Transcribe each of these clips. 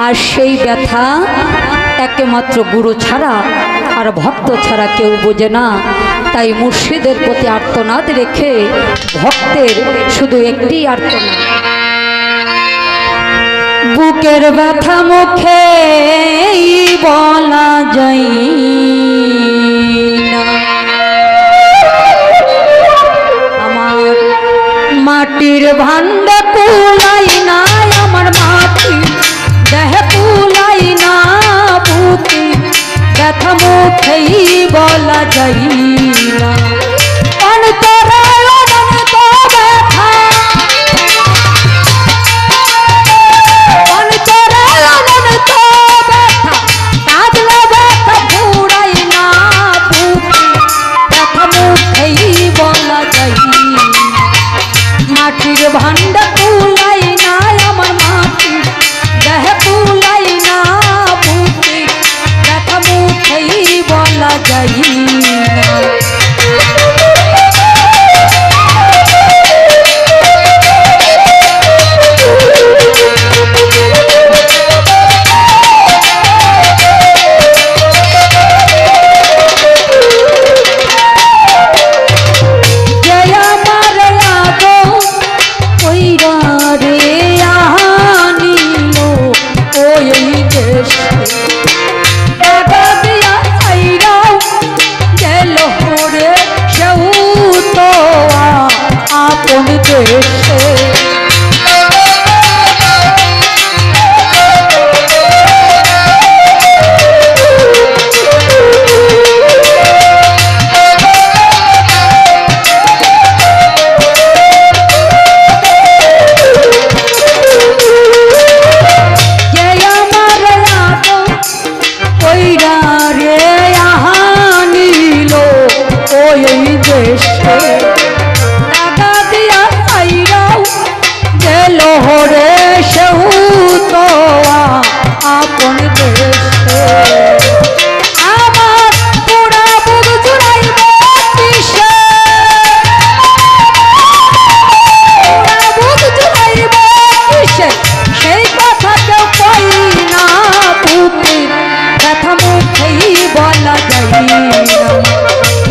আর সেই ব্যথা একমাত্র গুরু ছাড়া আর ভক্ত ছাড়া কেউ বোঝে না। তাই মুর্শিদের প্রতি আর্তনাদ রেখে ভক্তের শুধু একটি আর্তনাদ, বুকের ব্যথা মুখে বলা যায় না, আমার মাটির ভান্ডা কুলাই না, আমার মাটি দেহ কুলাই না, বুকে ব্যথা মুখেই বলা যায় না। অন্তরে অনন্ত ব্যথা, অন্তরে অনন্ত ব্যথা, কাঁদলে ব্যথা ফুরাই না, বুকে ব্যথা মুখেই বলা যায় না। মাটির ভান্ডা কুলাই না, আমার মাটি দেহ কুলাই না, বুকে ব্যথা মুখেই বলা যায় না।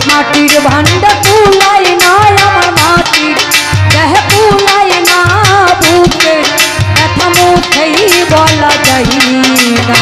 মাটির ভান্ডা কুলাই না, আমার মাটি দেহ কুলাই না, বুকে ব্যথা মুখেই বলা যায় না।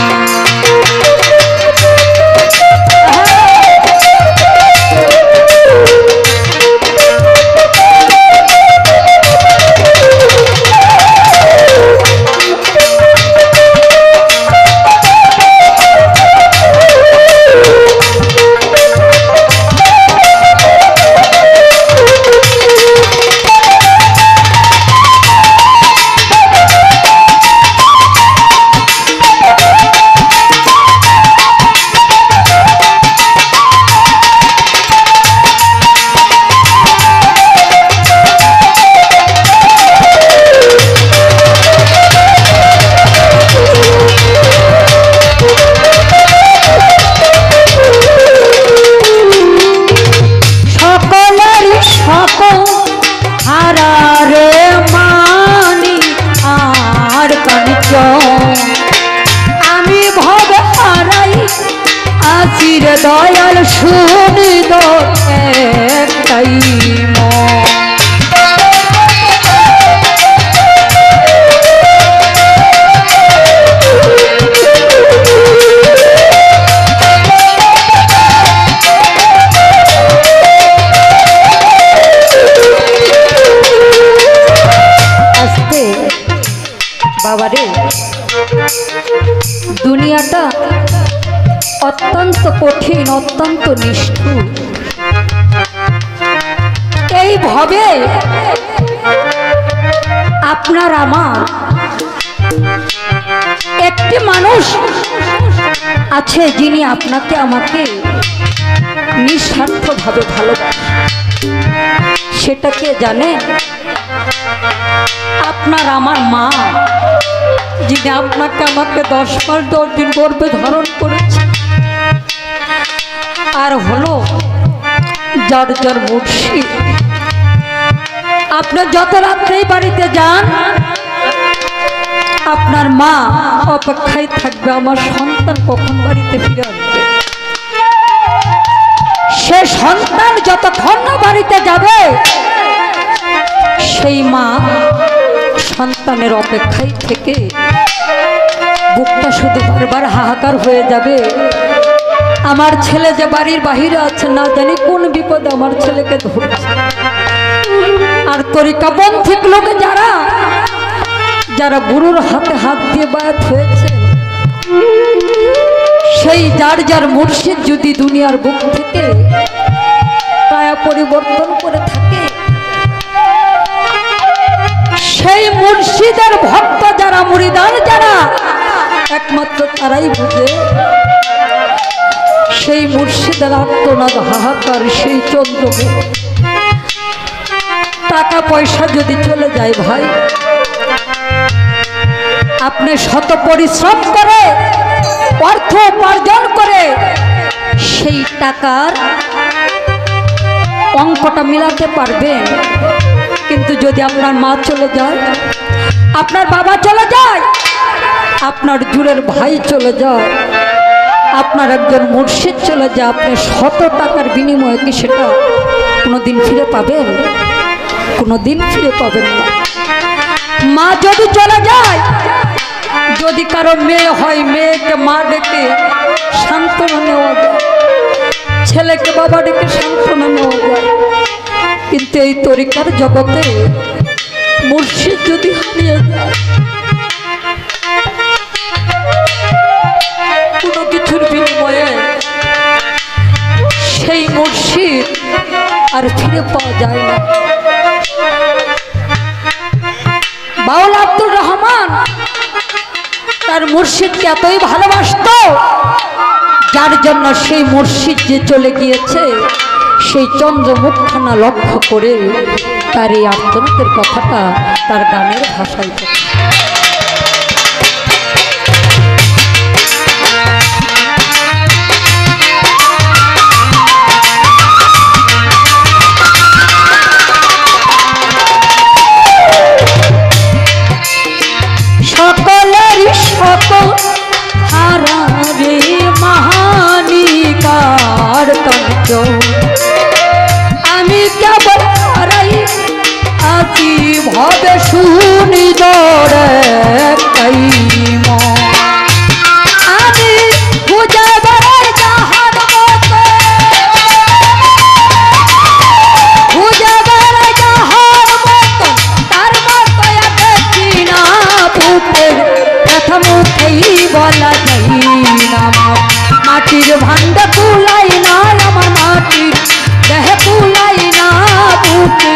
আমি ভবে হারাই আছির দয়াল শুনি দো একটাই বাবারে, দুনিয়াটা অত্যন্ত কঠিন, অত্যন্ত নিষ্ঠুর। এইভাবে আপনার আমার একটি মানুষ আছে যিনি আপনাকে আমাকে নিঃস্বার্থভাবে ভালোবাসে। সেটা কে জানেন? আপনার আমার মা, যিনি আপনাকে আমাকে 10 মাস 10 দিন গর্ভে ধারণ করেছে। আর হলো যার যার মুর্শিদ। আপনি যত রাত্রেই বাড়িতে যান, আপনার মা অপেক্ষায় থাকবে আমার সন্তান কখন বাড়িতে ফিরে আসবে। সে সন্তান যতক্ষণ না বাড়িতে যাবে সেই মা সন্তানের অপেক্ষায় থেকে বুকটা শুধু বারবার হাহাকার হয়ে যাবে। আমার ছেলে যে বাড়ির বাহিরে আছে, না জানি কোন বিপদ আমার ছেলেকে ধরছে। আর তরিকাপন্থী লোক যারা যারা গুরুর হাতে হাত দিয়ে বায়াত হয়েছে, সেই যার যার মুর্শিদ যদি দুনিয়ার বুক থেকে কায়া পরিবর্তন করে থাকে, সেই মুর্শিদের ভক্ত যারা, মুরিদান যারা, একমাত্র তারাই বুঝে সেই মুর্শিদের আত্মনাদ হাহাকার, সেই চন্দ্রমুখ। টাকা পয়সা যদি চলে যায় ভাই, আপনি শত পরিশ্রম করে অর্থ উপার্জন করে সেই টাকার অঙ্কটা মিলাতে পারবেন, কিন্তু যদি আপনার মা চলে যায়, আপনার বাবা চলে যায়, আপনার জুড়ের ভাই চলে যায়, আপনার একজন মুর্শিদ চলে যায়, আপনি শত টাকার বিনিময়ে কি সেটা কোনোদিন ফিরে পাবেন? কোনোদিন ফিরে পাবেন না। মা যদি চলে যায়, যদি কারো মেয়ে হয়, মেয়েকে মা ডেকে সান্ত্বনা নেওয়া যায়, ছেলেকে বাবা ডেকে সান্ত্বনা নেওয়া যায়, কিন্তু এই তরিকার জগতে মুর্শিদ যদি হারিয়ে যায়, কোনো কিছুর বিনিময়ে সেই মুর্শিদ আর ফিরে পাওয়া যায় না। বাউল আব্দুর রহমান তার মুর্শিদকে এতই ভালোবাসত, যার জন্য সেই মুর্শিদ যে চলে গিয়েছে সেই চন্দ্রমুখখানা লক্ষ্য করে তার এই আত্মনাথের কথাটা তার গানের ভাষায় সকলের সকল হারারে মহানিকার কাঞ্চ, আমি কেবল হারাই আছি ভবে শুনি দরে কাইম, আমি খুঁজে বেড়াই যাহার মতো, খুঁজে বেড়াই যাহার মতো, তার মতো দেখি না বুকে প্রথম উঠেই বলা যাই না। মাটির ভান্ডা তুলাই না, আমার মাটির দেহে তুলাই না বুকে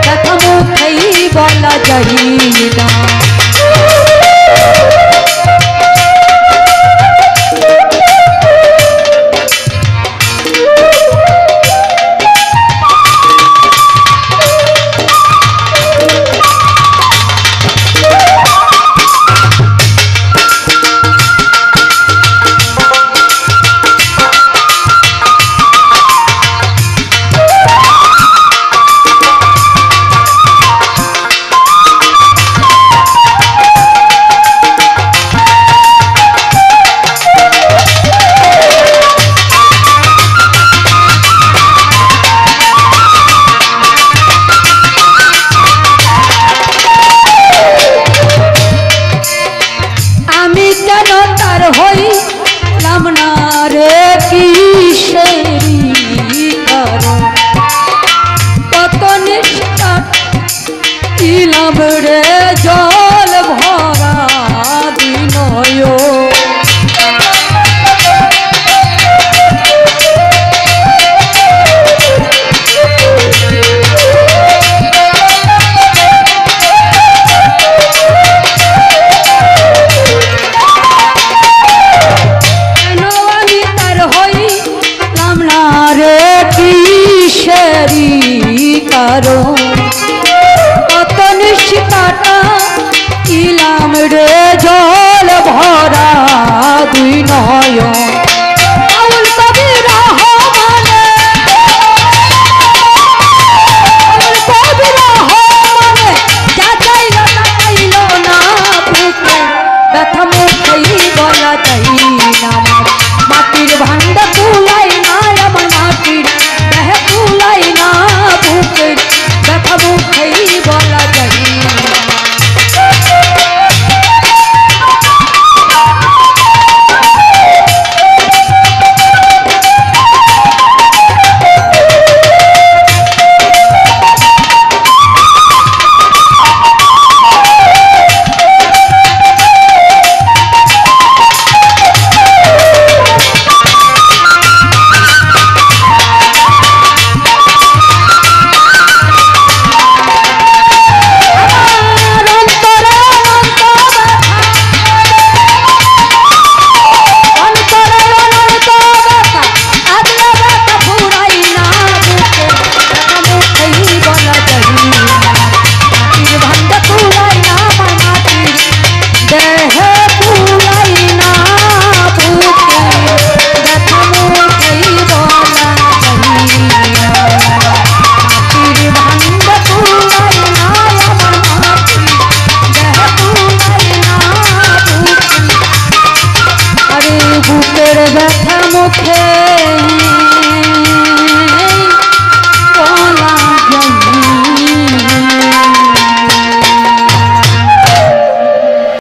প্রথম উঠেই বলা যাই